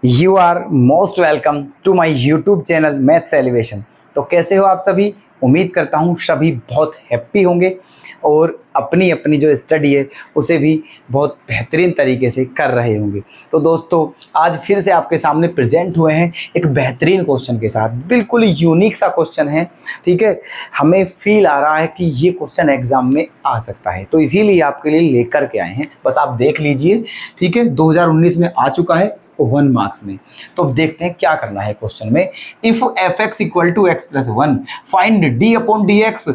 You are most welcome to my YouTube channel Maths Elevation. तो कैसे हो आप सभी? उम्मीद करता हूँ सभी बहुत हैप्पी होंगे और अपनी अपनी जो स्टडी है उसे भी बहुत बेहतरीन तरीके से कर रहे होंगे। तो दोस्तों, आज फिर से आपके सामने प्रेजेंट हुए हैं एक बेहतरीन क्वेश्चन के साथ। बिल्कुल यूनिक सा क्वेश्चन है, ठीक है। हमें फील आ रहा है कि ये क्वेश्चन एग्जाम में आ सकता है, तो इसीलिए आपके लिए लेकर के आए हैं। बस आप देख लीजिए, ठीक है। 2019 में आ चुका है 1 मार्क्स में। तो अब देखते हैं क्या करना है क्वेश्चन में। If f x equal to x plus one, find d upon d x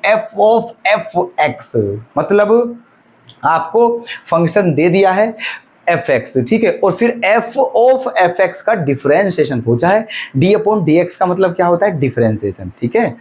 f of f x. मतलब आपको फंक्शन दे दिया है एफ एक्स, ठीक है, और फिर एफ ऑफ एफ एक्स का डिफरेंशिएशन पूछा है। डी अपॉन डी एक्स का मतलब क्या होता है? डिफरेंशिएशन, ठीक है।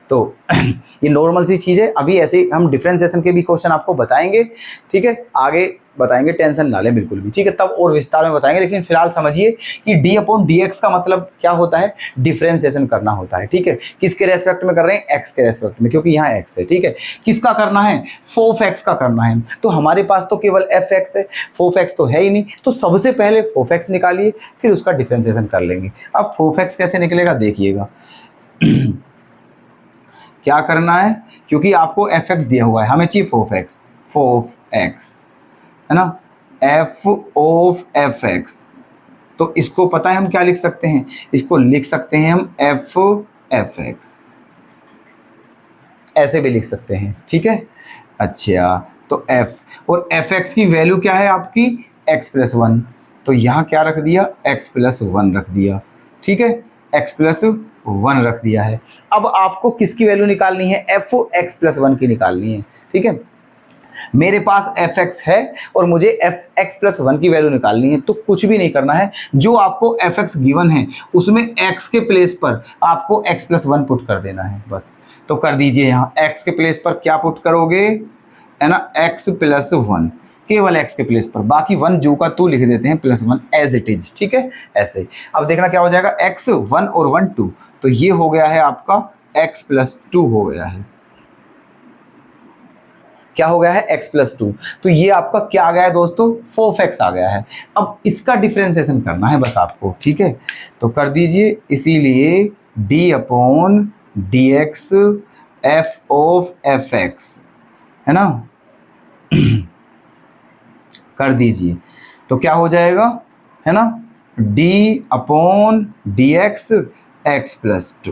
तो ये नॉर्मल सी चीज़ है। अभी ऐसे हम डिफरेंशिएशन के भी क्वेश्चन आपको बताएंगे, ठीक है, आगे बताएंगे, टेंशन ना लें बिल्कुल भी, ठीक है। तब और विस्तार में बताएंगे, लेकिन फिलहाल समझिए कि डी अपॉन डी एक्स का मतलब क्या होता है? डिफरेंशिएशन करना होता है, ठीक है। किसके रेस्पेक्ट में कर रहे हैं? एक्स के रेस्पेक्ट में, क्योंकि यहाँ एक्स है, ठीक है। किसका करना है? फोफ एक्स का करना है। तो हमारे पास तो केवल एफ एक्स है, फोफ एक्स तो है ही नहीं। तो सबसे पहले फोफ एक्स निकालिए, फिर उसका डिफरेंशिएशन कर लेंगे। अब फोफ एक्स कैसे निकलेगा देखिएगा। क्या करना है? क्योंकि आपको एफ एक्स दिया हुआ है, हमें चाहिए फोफ एक्स, है ना, एफ ऑफ एफ एक्स। तो इसको पता है हम क्या लिख सकते हैं? इसको लिख सकते हैं हम एफ एफ एक्स, ऐसे भी लिख सकते हैं, ठीक है। अच्छा, तो एफ और एफ एक्स की वैल्यू क्या है आपकी? X plus one. तो यहाँ क्या रख दिया? एक्स प्लस वन रख दिया, ठीक है, एक्स प्लस वन रख दिया है। अब आपको किसकी वैल्यू निकालनी है? एफ एक्स प्लस वन की निकालनी है, ठीक है। मेरे पास एफ एक्स है और मुझे एफ एक्स प्लस वन की वैल्यू निकालनी है। तो कुछ भी नहीं करना है, जो आपको एफ एक्स गिवन है उसमें एक्स के प्लेस पर आपको एक्स प्लस वन पुट कर देना है, बस। तो कर दीजिए, यहाँ एक्स के प्लेस पर क्या पुट करोगे, है ना, एक्स प्लस वन, केवल एक्स के प्लेस पर, बाकी वन जो का तू लिख देते हैं, plus one as it is, ठीक है, ऐसे। अब देखना क्या हो जाएगा, एक्स वन और वन टू, तो ये हो गया है आपका एक्स प्लस टू हो गया है। क्या हो गया है? X plus two. तो ये आपका क्या आ गया है दोस्तों? फोफ एक्स आ गया है। अब इसका डिफरेंशिएशन करना है बस आपको, ठीक है। तो कर दीजिए, इसीलिए D upon d x f of f x, है ना, कर दीजिए। तो क्या हो जाएगा, है ना, D upon d x x plus two.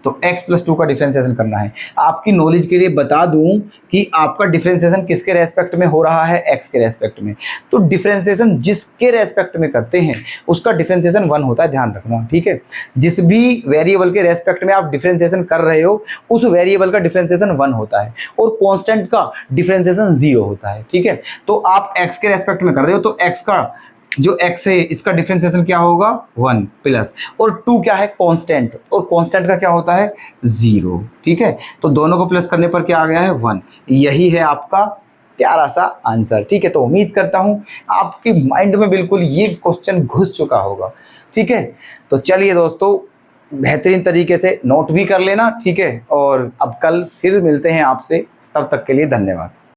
तो x प्लस टू का डिफरेंशिएशन करना है। आपकी नॉलेज के लिए बता दूं कि आपका डिफरेंशिएशन किसके रेस्पेक्ट में हो रहा है? x के रेस्पेक्ट में। तो डिफरेंशिएशन जिसके रेस्पेक्ट में करते हैं उसका डिफरेंशिएशन वन होता है, ध्यान रखना, ठीक है। जिस भी वेरिएबल के रेस्पेक्ट में आप डिफरेंशिएशन कर रहे हो उस वेरिएबल का डिफरेंशिएशन वन होता है और कॉन्स्टेंट का डिफरेंशिएशन जीरो होता है, ठीक है। तो आप x के रेस्पेक्ट में कर रहे हो तो x का जो x है इसका डिफरेंशिएशन क्या होगा? वन प्लस, और टू क्या है? कांस्टेंट, और कांस्टेंट का क्या होता है? जीरो, ठीक है। तो दोनों को प्लस करने पर क्या आ गया है? वन। यही है आपका प्यारा सा आंसर, ठीक है। तो उम्मीद करता हूं आपके माइंड में बिल्कुल ये क्वेश्चन घुस चुका होगा, ठीक है। तो चलिए दोस्तों, बेहतरीन तरीके से नोट भी कर लेना, ठीक है। और अब कल फिर मिलते हैं आपसे, तब तक के लिए धन्यवाद।